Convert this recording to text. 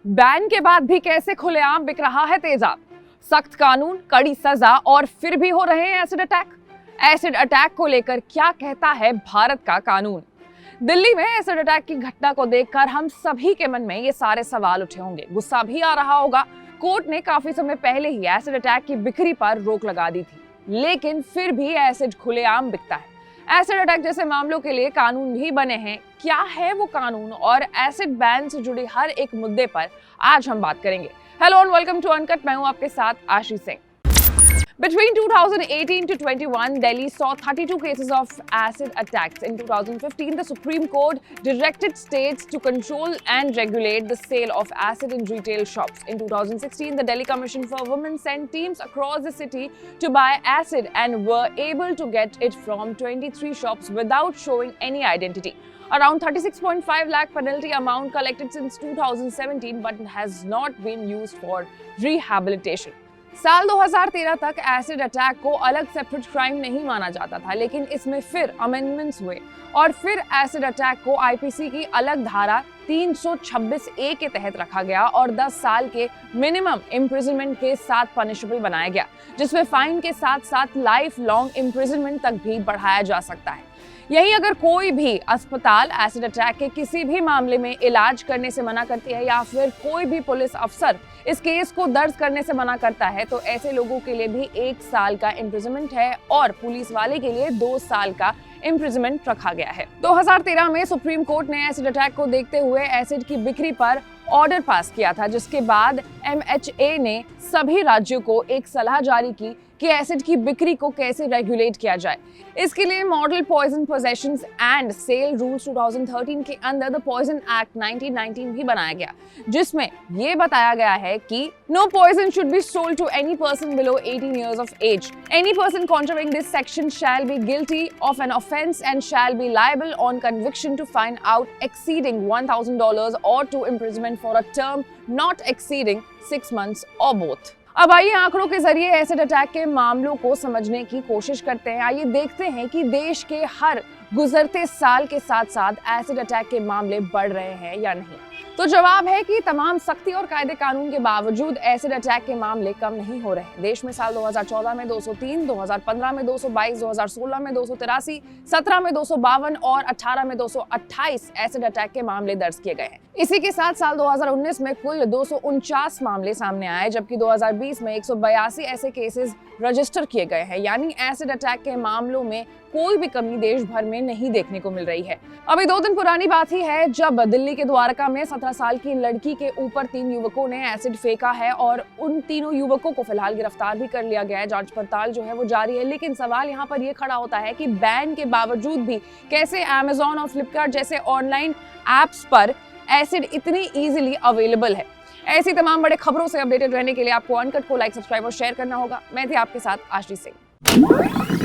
Ban के बाद भी कैसे खुलेआम बिक रहा है तेजाब। सख्त कानून, कड़ी सजा और फिर भी हो रहे हैं एसिड अटैक। एसिड अटैक को लेकर क्या कहता है भारत का कानून। दिल्ली में एसिड अटैक की घटना को देखकर हम सभी के मन में ये सारे सवाल उठे होंगे, गुस्सा भी आ रहा होगा। कोर्ट ने काफी समय पहले ही एसिड अटैक की बिक्री पर रोक लगा दी थी, लेकिन फिर भी एसिड खुलेआम बिकता है। एसिड अटैक जैसे मामलों के लिए कानून भी बने हैं। क्या है वो कानून और एसिड बैन से जुड़े हर एक मुद्दे पर आज हम बात करेंगे। Hello and welcome to Uncut, मैं हूं आपके साथ आशी Singh. Between 2018 to 21, Delhi saw 32 cases of acid attacks. In 2015, the Supreme Court directed states to control and regulate the sale of acid in retail shops. In 2016, the Delhi Commission for Women sent teams across the city to buy acid and were able to get it from 23 shops without showing any identity. Around 36.5 lakh penalty amount collected since 2017, but has not been used for rehabilitation. साल 2013 तक acid attack को अलग separate crime नहीं माना जाता था, लेकिन इसमें फिर अमेंडमेंट्स हुए और फिर एसिड अटैक को आईपीसी की अलग धारा 326A के तहत रखा गया और 10 साल के मिनिमम इम्प्रिजनमेंट के साथ पनिशेबल बनाया गया, जिसमें फाइन के साथ साथ लाइफ लॉन्ग इम्प्रिजनमेंट तक भी बढ़ाया जा सकता है। यही अगर कोई भी अस्पताल एसिड अटैक के किसी भी मामले में इलाज करने से मना करती है या फिर कोई भी पुलिस अफसर इस केस को दर्ज करने से मना करता है, तो ऐसे लोगों के लिए भी 1 साल का इम्प्रिजनमेंट है और पुलिस वाले के लिए 2 साल का इम्प्रिजनमेंट रखा गया है। 2013 में सुप्रीम कोर्ट ने एसिड अटैक को देखते हुए एसिड की बिक्री पर ऑर्डर पास किया था, जिसके बाद MHA ने सभी राज्यों को एक सलाह जारी की कि एसिड की बिक्री को कैसे रेगुलेट किया जाए। इसके लिए model poison possessions and sale rules 2013 के अंदर द पॉइजन एक्ट 1919 भी बनाया गया, जिसमें ये बताया गया है कि no poison should be sold to any person below 18 years of age. Any person contravening this section shall be guilty of an offense and shall be liable on conviction to fine out exceeding $1,000 or to imprisonment for a term not exceeding 6 months or both. अब आइए आंकड़ों के जरिए acid attack के मामलों को समझने की कोशिश करते हैं। आइए देखते हैं कि देश के हर गुजरते साल के साथ साथ एसिड अटैक के मामले बढ़ रहे हैं या नहीं। तो जवाब है कि तमाम सख्ती और कायदे कानून के बावजूद एसिड अटैक के मामले कम नहीं हो रहे। देश में साल 2014 में 203, 2015 में 222, 2016 में 283, 17 में 252 और 18 में 228 एसिड अटैक के मामले दर्ज किए गए हैं। इसी के साथ साल 2019 में कुल 249 मामले सामने आए, जबकि 2020 में 182 ऐसे केसेस रजिस्टर किए गए हैं। यानी एसिड अटैक के मामलों में कोई भी कमी देश भर में नहीं देखने को मिल रही है। अभी 2 दिन पुरानी बात ही है जब दिल्ली के द्वारका में 17 साल की लड़की के ऊपर 3 युवकों ने एसिड फेंका है और उन तीनों युवकों को फिलहाल गिरफ्तार भी कर लिया गया है। जांच पड़ताल जो है वो जारी है, लेकिन सवाल यहाँ पर ये खड़ा होता है कि बैन के बावजूद भी कैसे अमेज़न और फ्लिपकार्ट जैसे ऑनलाइन ऐप्स पर एसिड इतनी इजीली अवेलेबल है। ऐसी तमाम बड़े खबरों से अपडेटेड रहने के लिए आपको अनकट को लाइक, सब्सक्राइब और शेयर करना होगा। मैं थी आपके साथ आशी सिंह।